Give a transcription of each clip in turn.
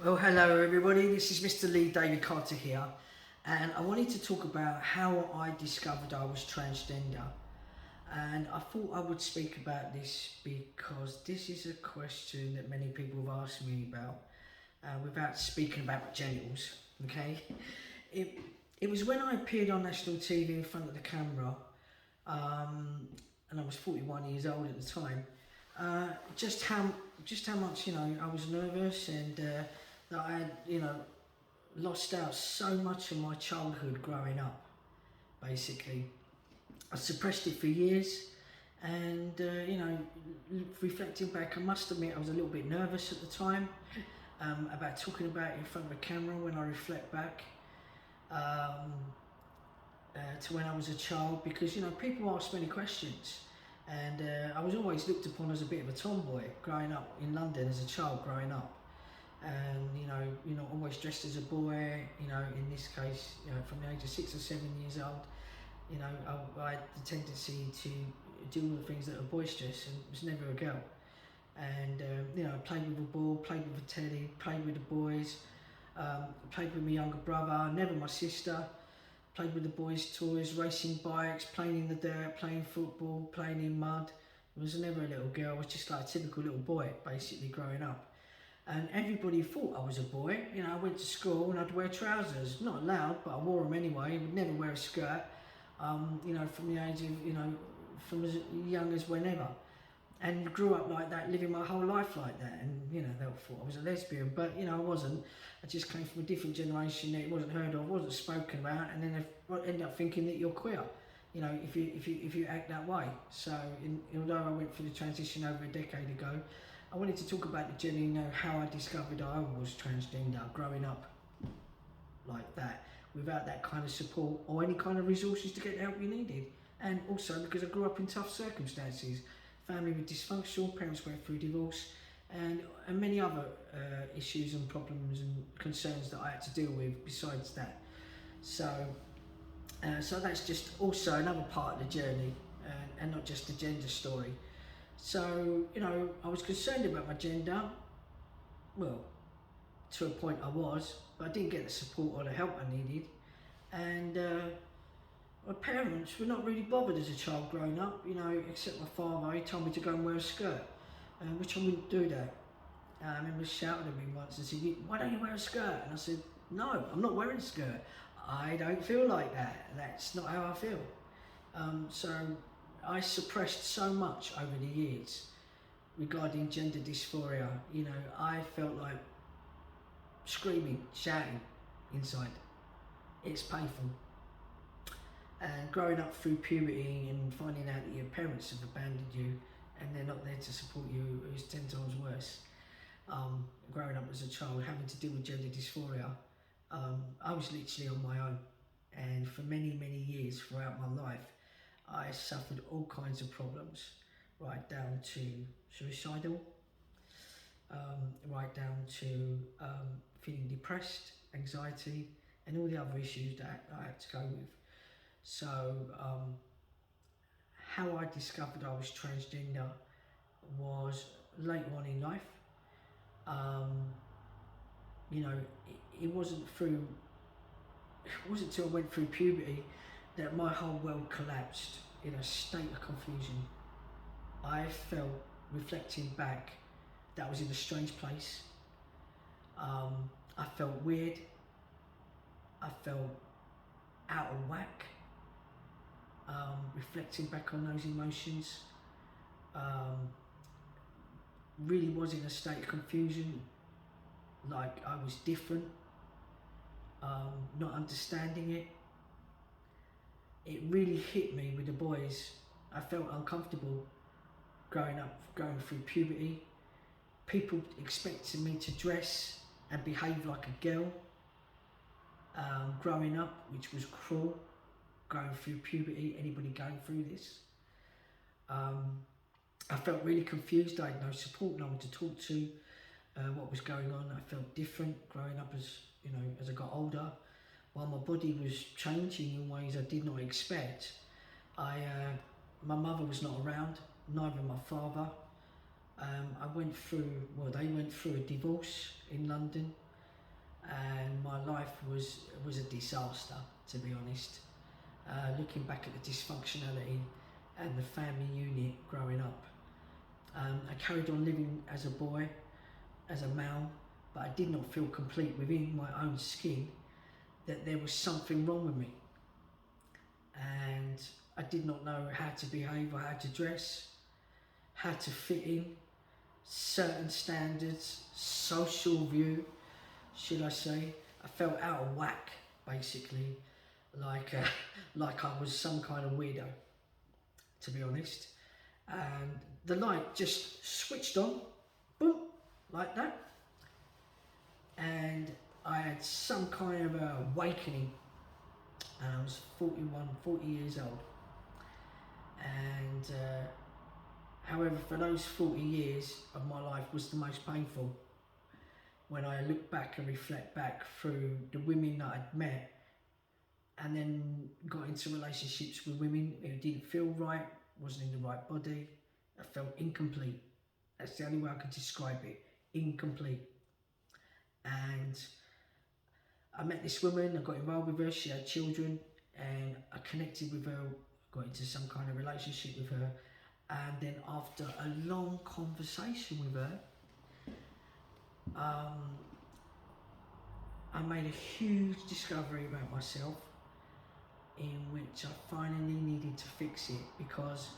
Well, hello everybody, this is Mr. Lee David Carter here, and I wanted to talk about how I discovered I was transgender. And I thought I would speak about this because this is a question that many people have asked me about without speaking about my genitals, okay? It was when I appeared on national TV in front of the camera, and I was 41 years old at the time, just how much I was nervous, and that I had lost out so much of my childhood growing up. Basically, I suppressed it for years, and reflecting back, I must admit I was a little bit nervous at the time about talking about it in front of a camera. When I reflect back to when I was a child, because people ask many questions. And I was always looked upon as a bit of a tomboy growing up in London as a child growing up, and always dressed as a boy. In this case, from the age of 6 or 7 years old, I had the tendency to do all the things that are boisterous, and was never a girl. And I played with a ball, played with a telly, played with the boys, played with my younger brother, never my sister. Played with the boys' toys, racing bikes, playing in the dirt, playing football, playing in mud. I was never a little girl. I was just like a typical little boy, basically, growing up. And everybody thought I was a boy. I went to school and I'd wear trousers. Not allowed, but I wore them anyway. I would never wear a skirt. From the age of, from as young as whenever. And grew up like that, living my whole life like that. And, they thought I was a lesbian, but, I wasn't. I just came from a different generation that it wasn't heard of, wasn't spoken about, and then I ended up thinking that you're queer, if you act that way. So, although I went through the transition over a decade ago, I wanted to talk about the journey, how I discovered I was transgender, growing up like that, without that kind of support or any kind of resources to get the help you needed. And also because I grew up in tough circumstances. Family were dysfunctional, parents went through divorce, and many other issues and problems and concerns that I had to deal with besides that. So that's just also another part of the journey, and not just the gender story. So, I was concerned about my gender. Well, to a point I was, but I didn't get the support or the help I needed. And my parents were not really bothered as a child growing up, except my father. He told me to go and wear a skirt, which I wouldn't do that. I remember shouting at me once and said, "Why don't you wear a skirt?" And I said, "No, I'm not wearing a skirt. I don't feel like that. That's not how I feel." So I suppressed so much over the years regarding gender dysphoria. I felt like screaming, shouting inside. It's painful. And growing up through puberty and finding out that your parents have abandoned you and they're not there to support you is 10 times worse. Growing up as a child, having to deal with gender dysphoria, I was literally on my own. And for many, many years throughout my life, I suffered all kinds of problems, right down to suicidal, right down to feeling depressed, anxiety, and all the other issues that I had to go with. So, how I discovered I was transgender was later on in life. It wasn't until I went through puberty that my whole world collapsed in a state of confusion. I felt, reflecting back, that I was in a strange place. I felt weird. I felt out of whack. Reflecting back on those emotions, really was in a state of confusion, like I was different, not understanding it. It really hit me with the boys. I felt uncomfortable growing up, going through puberty. People expected me to dress and behave like a girl. Growing up, which was cruel. Going through puberty, anybody going through this. I felt really confused. I had no support, no one to talk to. What was going on? I felt different growing up as I got older. While my body was changing in ways I did not expect, my mother was not around, neither my father. They went through a divorce in London. and my life was a disaster, to be honest. Looking back at the dysfunctionality and the family unit growing up, I carried on living as a boy, as a male, but I did not feel complete within my own skin that there was something wrong with me. And I did not know how to behave or how to dress, how to fit in, certain standards, social view, should I say. I felt out of whack, basically, like I was some kind of weirdo, to be honest. And the light just switched on, boom, like that. And I had some kind of awakening, and I was 40 years old. And however, for those 40 years of my life was the most painful. When I look back and reflect back through the women that I'd met, and then got into relationships with women who didn't feel right, wasn't in the right body. I felt incomplete. That's the only way I could describe it, incomplete. And I met this woman, I got involved with her, she had children, and I connected with her, got into some kind of relationship with her. And then after a long conversation with her, I made a huge discovery about myself, in which I finally needed to fix it, because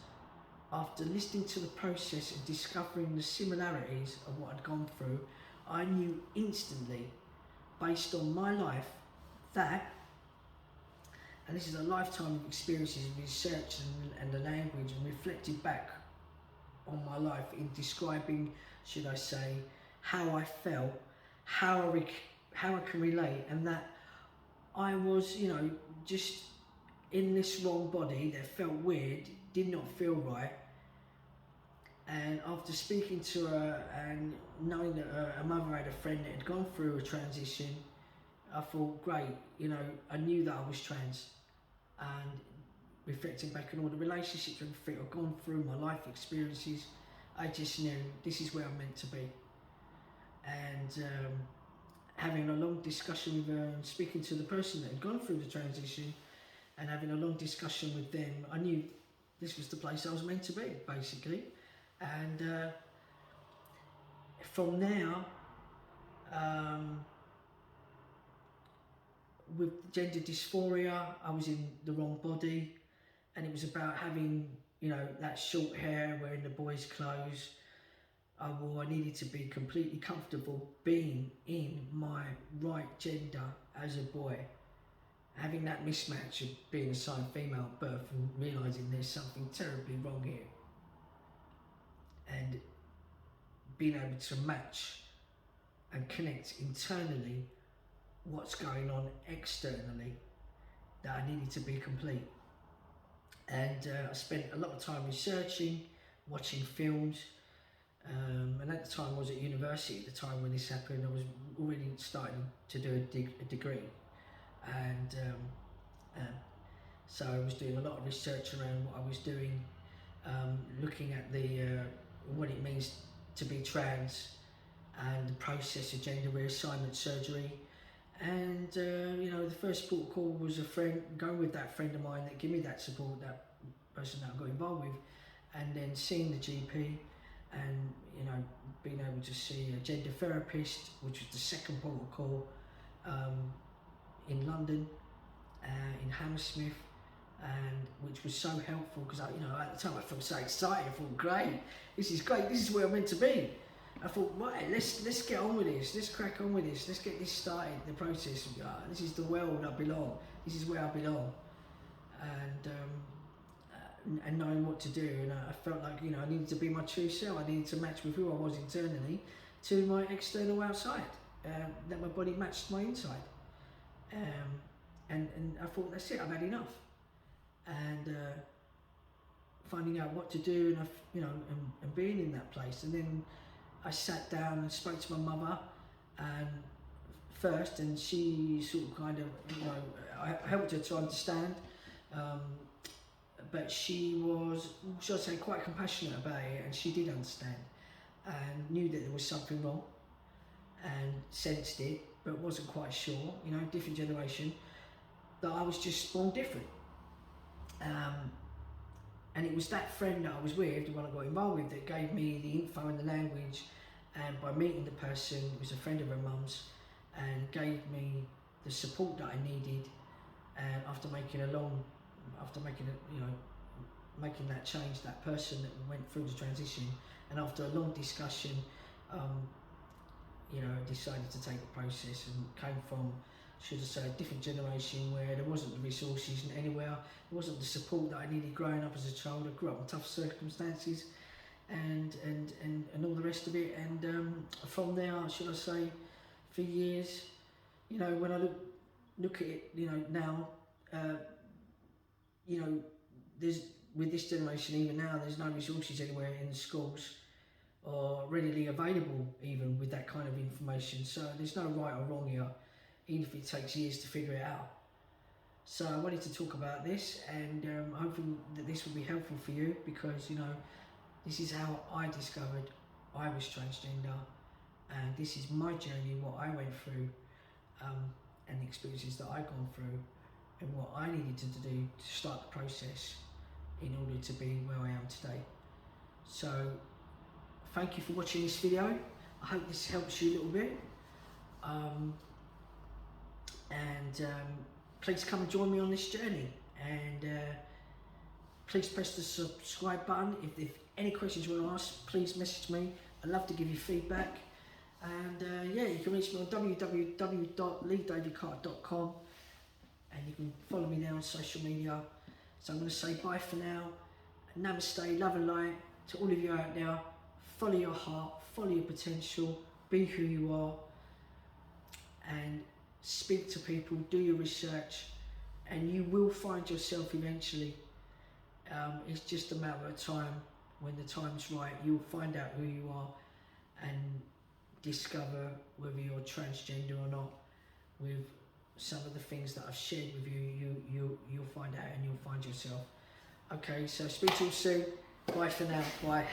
after listening to the process and discovering the similarities of what I'd gone through, I knew instantly, based on my life, that, and this is a lifetime of experiences and research and the language, and reflected back on my life in describing, should I say, how I felt, how I can relate, and that I was, just in this wrong body that felt weird, did not feel right. And after speaking to her and knowing that her mother had a friend that had gone through a transition, I thought, great, I knew that I was trans. And reflecting back on all the relationships and everything I've gone through, my life experiences, I just knew this is where I'm meant to be. And having a long discussion with her and speaking to the person that had gone through the transition and having a long discussion with them, I knew this was the place I was meant to be, basically. And from now, with gender dysphoria, I was in the wrong body, and it was about having, that short hair, wearing the boys' clothes. I needed to be completely comfortable being in my right gender as a boy. Having that mismatch of being assigned female at birth and realising there's something terribly wrong here. And being able to match and connect internally what's going on externally, that I needed to be complete. And I spent a lot of time researching, watching films, and at the time I was at university. At the time when this happened, I was already starting to do a degree, and so I was doing a lot of research around what I was doing, looking at what it means to be trans and the process of gender reassignment surgery. And the first port of call was a friend, going with that friend of mine that gave me that support, that person that I got involved with, and then seeing the GP and being able to see a gender therapist, which was the second port of call, in London, in Hammersmith, and which was so helpful, because at the time I felt so excited. I thought, great, this is where I'm meant to be. I thought, right, let's get on with this, let's crack on with this, let's get this started, the process. This is the world I belong, this is where I belong. And knowing what to do, and I felt like I needed to be my true self. I needed to match with who I was internally to my external outside, that my body matched my inside. And I thought, that's it, I've had enough. And finding out what to do, and being in that place. And then I sat down and spoke to my mother, and first, and she sort of kind of, I helped her to understand, but she was, should I say, quite compassionate about it, and she did understand, and knew that there was something wrong, and sensed it, but wasn't quite sure, you know, different generation, that I was just born different. And it was that friend that I was with, the one I got involved with, that gave me the info and the language, and by meeting the person, it was a friend of her mum's, and gave me the support that I needed. And after making making that change, that person that went through the transition, and after a long discussion, you know, decided to take the process, and came from, should I say, a different generation where there wasn't the resources anywhere, there wasn't the support that I needed growing up as a child. I grew up in tough circumstances, and all the rest of it. And from there, should I say, for years, you know, when I look at it, you know, now, you know, there's, with this generation, even now, there's no resources anywhere in the schools or readily available, even with that kind of information. So there's no right or wrong here, even if it takes years to figure it out. So I wanted to talk about this, and hoping that this will be helpful for you, because, you know, this is how I discovered I was transgender, and this is my journey, what I went through, and the experiences that I've gone through, and what I needed to do to start the process in order to be where I am today. So thank you for watching this video. I hope this helps you a little bit. Please come and join me on this journey, and please press the subscribe button. If there's any questions you want to ask, please message me. I'd love to give you feedback. And yeah, you can reach me on www.leedavidcart.com, and you can follow me there on social media. So I'm going to say bye for now. Namaste, love and light to all of you out there. Follow your heart, follow your potential, be who you are, and speak to people, do your research, and you will find yourself eventually. It's just a matter of time. When the time's right, you'll find out who you are and discover whether you're transgender or not. With some of the things that I've shared with you, you'll find out, and you'll find yourself. Okay, so speak to you soon. Bye for now. Bye.